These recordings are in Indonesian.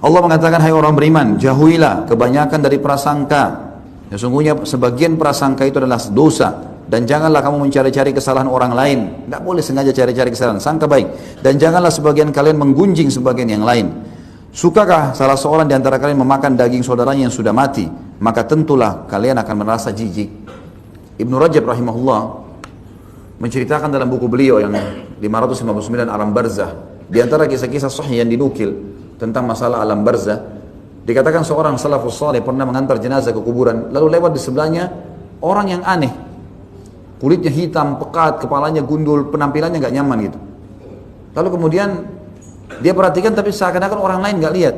Allah mengatakan, hai orang beriman, jauhilah kebanyakan dari prasangka. Sesungguhnya sebagian prasangka itu adalah dosa. Dan janganlah kamu mencari-cari kesalahan orang lain. Tidak boleh sengaja cari-cari kesalahan, sangka baik. Dan janganlah sebagian kalian menggunjing sebagian yang lain. Sukakah salah seorang di antara kalian memakan daging saudaranya yang sudah mati? Maka tentulah kalian akan merasa jijik. Ibnu Rajab rahimahullah menceritakan dalam buku beliau yang 559 Alam Barzah, di antara kisah-kisah sahih yang dinukil tentang masalah alam barzah, dikatakan seorang salafus saleh pernah mengantar jenazah ke kuburan, lalu lewat di sebelahnya orang yang aneh, kulitnya hitam, pekat, kepalanya gundul, penampilannya nggak nyaman gitu. Lalu kemudian dia perhatikan tapi seakan-akan orang lain nggak lihat.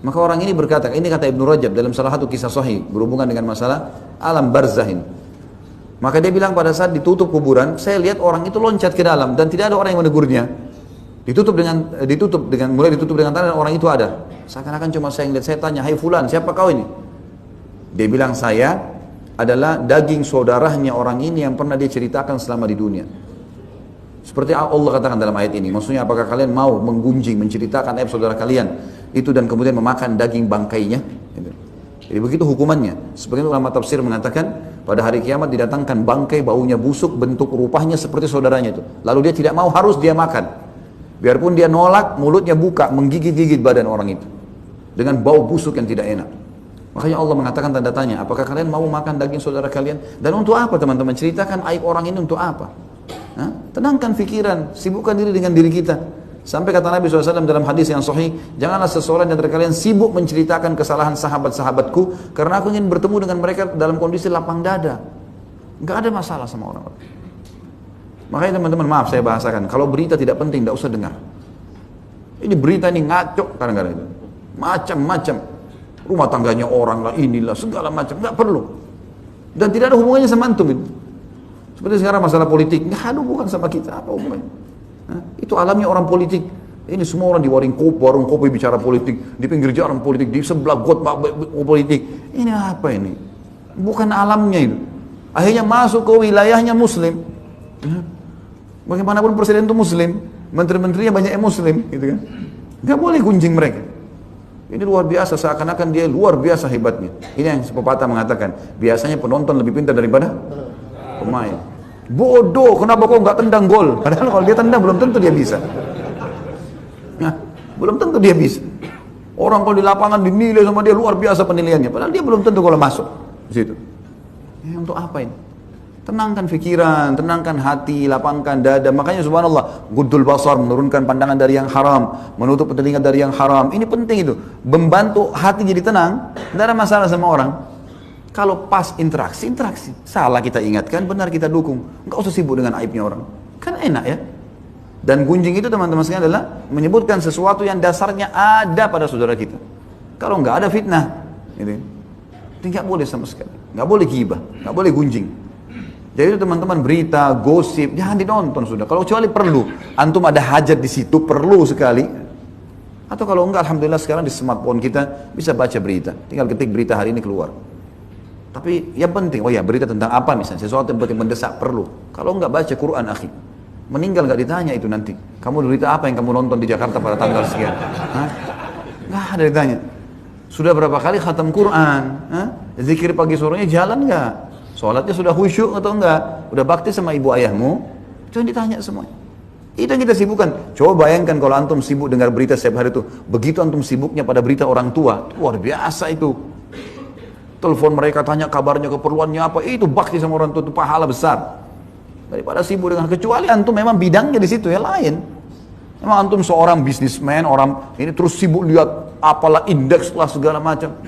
Maka orang ini berkata, ini kata Ibnu Rajab dalam salah satu kisah sahih berhubungan dengan masalah alam barzah ini. Maka dia bilang pada saat ditutup kuburan, saya lihat orang itu loncat ke dalam dan tidak ada orang yang menegurnya. Ditutup dengan tanah dan orang itu ada. Seakan-akan cuma saya lihat, saya tanya, hai fulan, siapa kau ini? Dia bilang, saya adalah daging saudaranya orang ini yang pernah dia ceritakan selama di dunia. Seperti Allah katakan dalam ayat ini, maksudnya apakah kalian mau menggunjing, menceritakan aib saudara kalian itu dan kemudian memakan daging bangkainya? Jadi begitu hukumannya. Sebagian ulama tafsir mengatakan pada hari kiamat didatangkan bangkai, baunya busuk, bentuk rupanya seperti saudaranya itu. Lalu dia tidak mau, harus dia makan. Biarpun dia nolak, mulutnya buka, menggigit-gigit badan orang itu dengan bau busuk yang tidak enak. Makanya Allah mengatakan tanda tanya, apakah kalian mau makan daging saudara kalian? Dan untuk apa teman-teman? Ceritakan aib orang ini untuk apa? Tenangkan pikiran, sibukkan diri dengan diri kita. Sampai kata Nabi SAW dalam hadis yang sahih, janganlah seseorang dari kalian sibuk menceritakan kesalahan sahabat-sahabatku, karena aku ingin bertemu dengan mereka dalam kondisi lapang dada. Gak ada masalah sama orang-orang. Makanya teman-teman, maaf saya bahasakan, kalau berita tidak penting, tidak usah dengar. Ini berita ini ngaco kadang-kadang itu. Macam-macam. Rumah tangganya orang lah, inilah, segala macam. Nggak perlu. Dan tidak ada hubungannya sama antum itu. Seperti sekarang masalah politik, nggak ada hubungan sama kita. Apa hubungannya? Itu alamnya orang politik. Ini semua orang di warung kopi bicara politik, di pinggir jalan politik, di sebelah got politik. Ini apa ini? Bukan alamnya itu. Akhirnya masuk ke wilayahnya Muslim. Bagaimanapun presiden itu Muslim, menteri-menterinya banyak yang Muslim, gitu kan? Nggak boleh gunjing mereka. Ini luar biasa, seakan-akan dia luar biasa hebatnya. Ini yang pepatah mengatakan, biasanya penonton lebih pintar daripada pemain. Bodoh, kenapa kau nggak tendang gol? Padahal kalau dia tendang belum tentu dia bisa. Nah, belum tentu dia bisa. Orang kalau di lapangan dinilai sama dia luar biasa penilaiannya, padahal dia belum tentu kalau masuk di situ. Untuk apa ini? Tenangkan pikiran, tenangkan hati, lapangkan dada. Makanya subhanallah, guddul basar, menurunkan pandangan dari yang haram, menutup telinga dari yang haram. Ini penting itu, membantu hati jadi tenang. Tidak ada masalah sama orang. Kalau pas interaksi. Salah kita ingatkan, benar kita dukung. Enggak usah sibuk dengan aibnya orang. Kan enak ya. Dan gunjing itu teman-teman sekalian adalah menyebutkan sesuatu yang dasarnya ada pada saudara kita. Kalau enggak ada fitnah, itu enggak boleh sama sekali. Enggak boleh ghibah, enggak boleh gunjing. Jadi itu teman-teman, berita, gosip, jangan ditonton sudah. Kalau kecuali perlu, antum ada hajat di situ, perlu sekali. Atau kalau enggak, alhamdulillah sekarang di smartphone kita bisa baca berita. Tinggal ketik berita hari ini keluar. Tapi yang penting, oh ya berita tentang apa misalnya, sesuatu yang penting mendesak perlu. Kalau enggak baca Quran akhi, meninggal enggak ditanya itu nanti. Kamu berita apa yang kamu nonton di Jakarta pada tanggal sekian? Enggak ada ditanya. Sudah berapa kali khatam Quran? Zikir pagi sorenya jalan enggak? Sholatnya sudah khusyuk atau enggak? Udah bakti sama ibu ayahmu? Itu yang ditanya semuanya. Itu yang kita sibukkan. Coba bayangkan kalau antum sibuk dengar berita setiap hari itu. Begitu antum sibuknya pada berita orang tua, luar biasa itu. Telepon mereka tanya kabarnya, keperluannya apa, itu bakti sama orang tua, itu pahala besar. Daripada sibuk dengan, kecuali antum memang bidangnya di situ ya lain. Memang antum seorang bisnismen, orang ini terus sibuk lihat apalah indeks lah segala macam.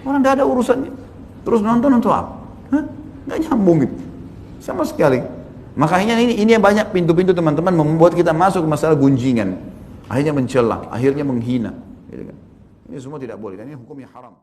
Orang tidak ada urusannya. Terus nonton untuk apa? Nggak nyambung gitu sama sekali. Makanya ini yang banyak pintu-pintu teman-teman membuat kita masuk ke masalah gunjingan, akhirnya mencela, akhirnya menghina gitu kan. Ini semua tidak boleh dan ini hukumnya haram.